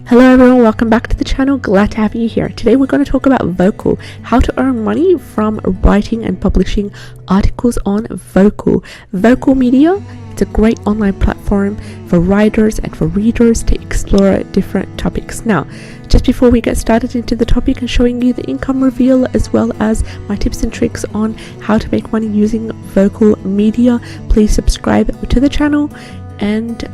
Hello everyone, welcome back to the channel. Glad to have you here. Today we're going to talk about Vocal, how to earn money from writing and publishing articles on Vocal. Vocal Media, it's a great online platform for writers and for readers to explore different topics. Now, just before we get started into the topic and showing you the income reveal as well as my tips and tricks on how to make money using Vocal Media, please subscribe to the channel and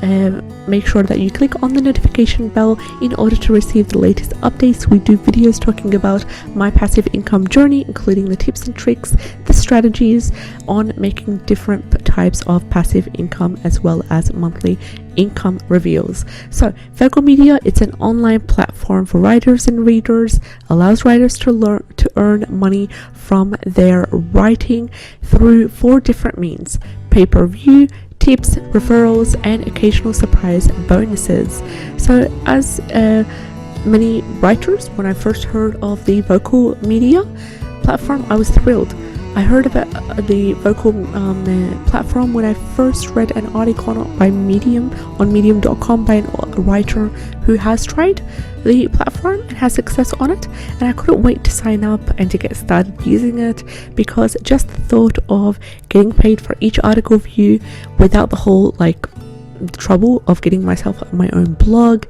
make sure that you click on the notification bell in order to receive the latest updates. We do videos talking about my passive income journey, including the tips and tricks, the strategies on making different types of passive income as well as monthly income reveals. So Vocal Media, it's an online platform for writers and readers, allows writers to earn money from their writing through 4 different means: pay-per-view, tips, referrals, and occasional surprise bonuses. So as many writers, when I first heard of the Vocal Media platform, I was thrilled. I heard about the Vocal platform when I first read an article by Medium on medium.com by a writer who has tried the platform and has success on it, and I couldn't wait to sign up and to get started using it, because just the thought of getting paid for each article view without the whole trouble of getting myself my own blog,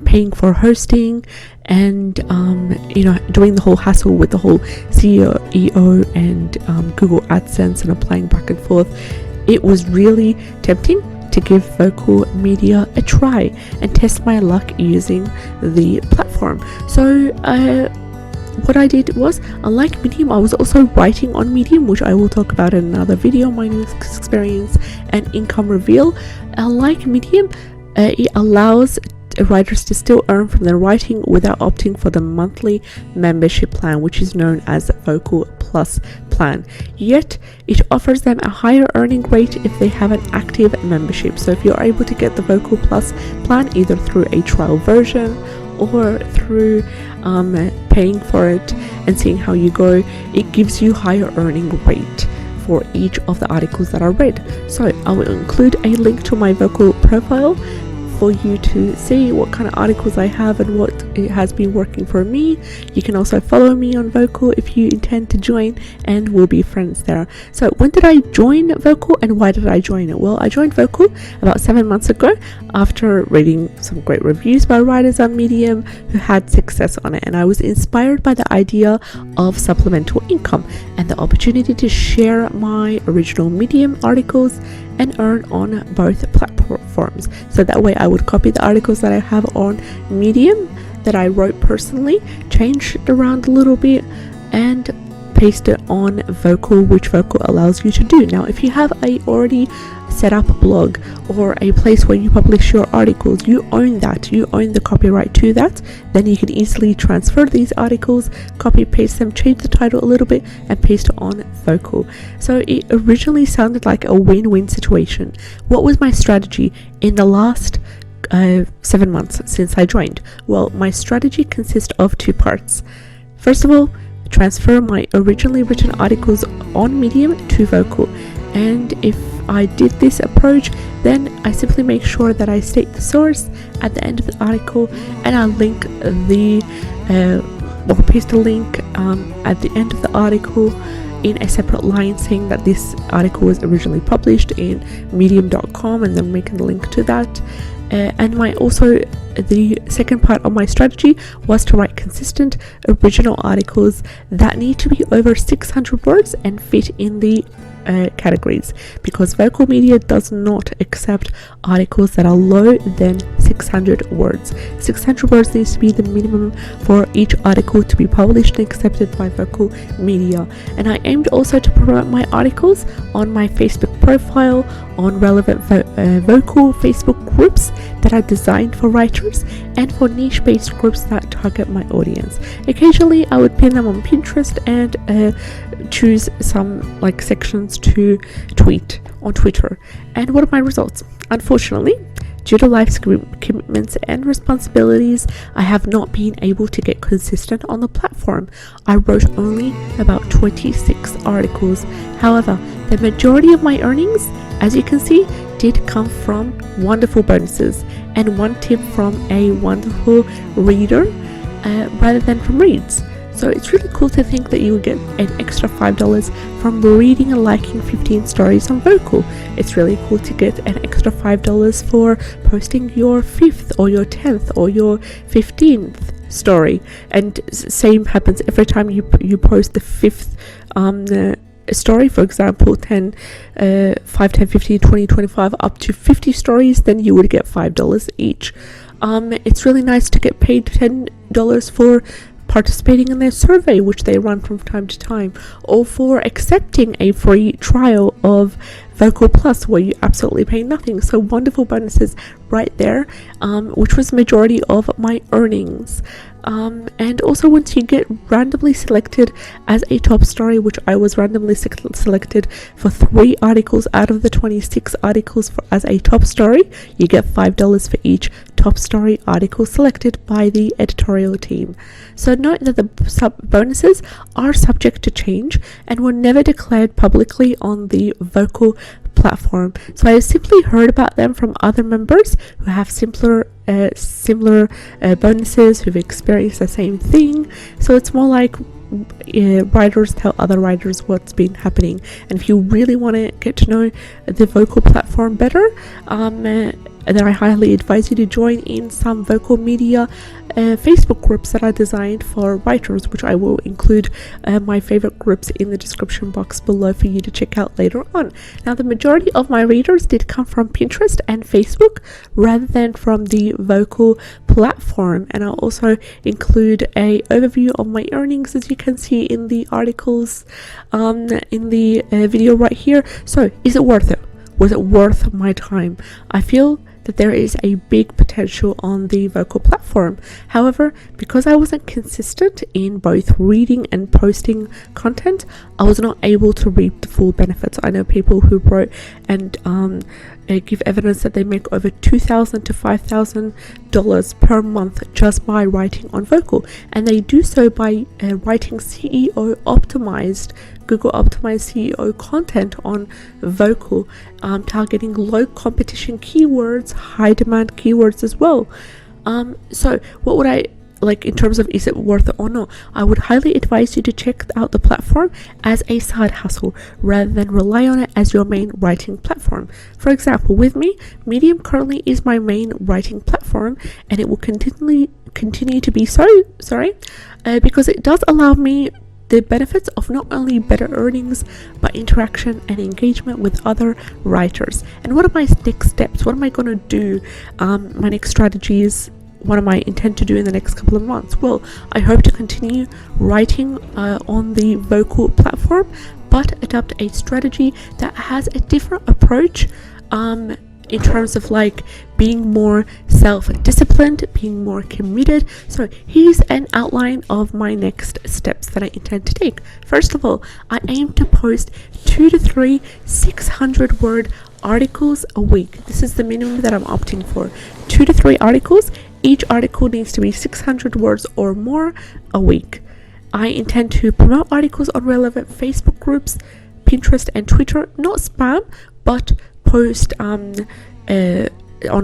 paying for hosting, and doing the whole hassle with the whole CEO and Google AdSense and applying back and forth, it was really tempting to give Vocal Media a try and test my luck using the platform. So what I did was, unlike Medium, I was also writing on Medium, which I will talk about in another video, my new experience and income reveal. Unlike Medium, it allows writers to still earn from their writing without opting for the monthly membership plan, which is known as Vocal Plus plan. Yet it offers them a higher earning rate if they have an active membership. So if you're able to get the Vocal Plus plan either through a trial version or through paying for it and seeing how you go, it gives you higher earning rate for each of the articles that are read. So I will include a link to my Vocal profile for you to see what kind of articles I have and what it has been working for me. You can also follow me on Vocal if you intend to join, and we'll be friends there. So when did I join Vocal and why did I join it? Well, I joined Vocal about 7 months ago after reading some great reviews by writers on Medium who had success on it, and I was inspired by the idea of supplemental income and the opportunity to share my original Medium articles and earn on both platforms. So that way I would copy the articles that I have on Medium that I wrote personally, change it around a little bit, and paste it on Vocal, which Vocal allows you to do. Now, if you have a already set up blog or a place where you publish your articles, you own that, you own the copyright to that, then you can easily transfer these articles, copy paste them, change the title a little bit, and paste it on Vocal. So it originally sounded like a win-win situation. What was my strategy in the last 7 months since I joined? Well, my strategy consists of 2 parts. First of all, transfer my originally written articles on Medium to Vocal, and if I did this approach, then I simply make sure that I state the source at the end of the article, and I'll link the or paste a link at the end of the article in a separate line saying that this article was originally published in medium.com, and then making the link to that. And the second part of my strategy was to write consistent original articles that need to be over 600 words and fit in the categories, because Vocal Media does not accept articles that are lower than 600 words. 600 words needs to be the minimum for each article to be published and accepted by Vocal Media. And I aimed also to promote my articles on my Facebook profile, on relevant Vocal Facebook groups that are designed for writers, and for niche-based groups that target my audience. Occasionally I would pin them on Pinterest and choose some sections to tweet on Twitter. And what are my results? Unfortunately, due to life commitments and responsibilities, I have not been able to get consistent on the platform. I wrote only about 26 articles. However, the majority of my earnings, as you can see, did come from wonderful bonuses and one tip from a wonderful reader rather than from reads. So it's really cool to think that you would get an extra $5 from reading and liking 15 stories on Vocal. It's really cool to get an extra $5 for posting your 5th or your 10th or your 15th story. And same happens every time you post the 5th story, for example 5, 10, 15, 20, 25 up to 50 stories, then you would get $5 each. It's really nice to get paid $10 for participating in their survey, which they run from time to time, or for accepting a free trial of Vocal Plus where you absolutely pay nothing. So wonderful bonuses right there, which was the majority of my earnings. And also once you get randomly selected as a top story, which I was randomly selected for 3 articles out of the 26 articles as a top story, you get $5 for each top story article selected by the editorial team. So note that the bonuses are subject to change and were never declared publicly on the Vocal platform. So I simply heard about them from other members who have similar bonuses, who've experienced the same thing. So it's more like writers tell other writers what's been happening. And if you really want to get to know the Vocal platform better, then I highly advise you to join in some Vocal Media Facebook groups that are designed for writers, which I will include my favorite groups in the description box below for you to check out later on. Now, the majority of my readers did come from Pinterest and Facebook rather than from the Vocal platform, and I'll also include a overview of my earnings, as you can see in the articles in the video right here. So is it worth it? Was it worth my time? I feel that there is a big potential on the Vocal platform. However, because I wasn't consistent in both reading and posting content, I was not able to reap the full benefits. I know people who wrote and give evidence that they make over $2,000 to $5,000 per month just by writing on Vocal, and they do so by writing SEO optimized, Google optimized SEO content on Vocal, targeting low competition keywords, high demand keywords as well. So what would I like in terms of is it worth it or not? I would highly advise you to check out the platform as a side hustle rather than rely on it as your main writing platform. For example, with me, Medium currently is my main writing platform, and it will continue to be so, because it does allow me the benefits of not only better earnings but interaction and engagement with other writers. And what are my next steps? What am I going to do? My next strategies. What am I intend to do in the next couple of months? Well, I hope to continue writing on the Vocal platform, but adopt a strategy that has a different approach in terms of like being more self-disciplined, being more committed. So here's an outline of my next steps that I intend to take. First of all, I aim to post 2 to 3 600-word articles a week. This is the minimum that I'm opting for. 2 to 3 articles. Each article needs to be 600 words or more a week. I intend to promote articles on relevant Facebook groups, Pinterest and Twitter, not spam, but post on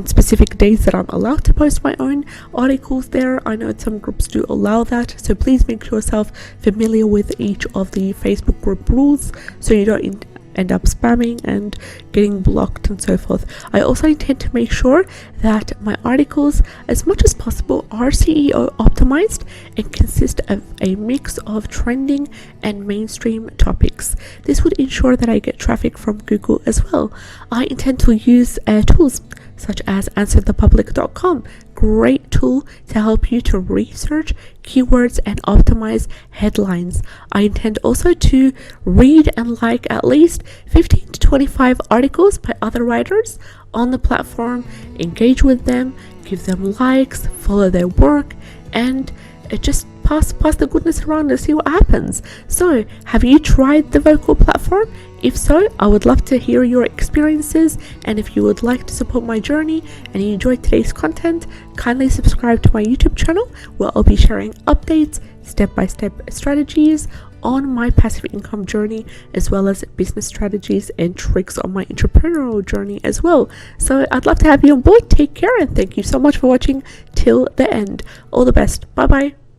specific days that I'm allowed to post my own articles there. I know some groups do allow that, so please make yourself familiar with each of the Facebook group rules so you don't end up spamming and getting blocked and so forth. I also intend to make sure that my articles, as much as possible, are SEO optimized and consist of a mix of trending and mainstream topics. This would ensure that I get traffic from Google as well. I intend to use tools such as answerthepublic.com, great tool to help you to research keywords and optimize headlines. I intend also to read and like at least 15 to 25 articles by other writers on the platform, engage with them, give them likes, follow their work, and just pass the goodness around and see what happens. So, have you tried the Vocal platform? If so, I would love to hear your experiences, and if you would like to support my journey and you enjoyed today's content, kindly subscribe to my YouTube channel where I'll be sharing updates, step-by-step strategies on my passive income journey, as well as business strategies and tricks on my entrepreneurial journey as well. So I'd love to have you on board. Take care, and thank you so much for watching till the end. All the best. Bye bye.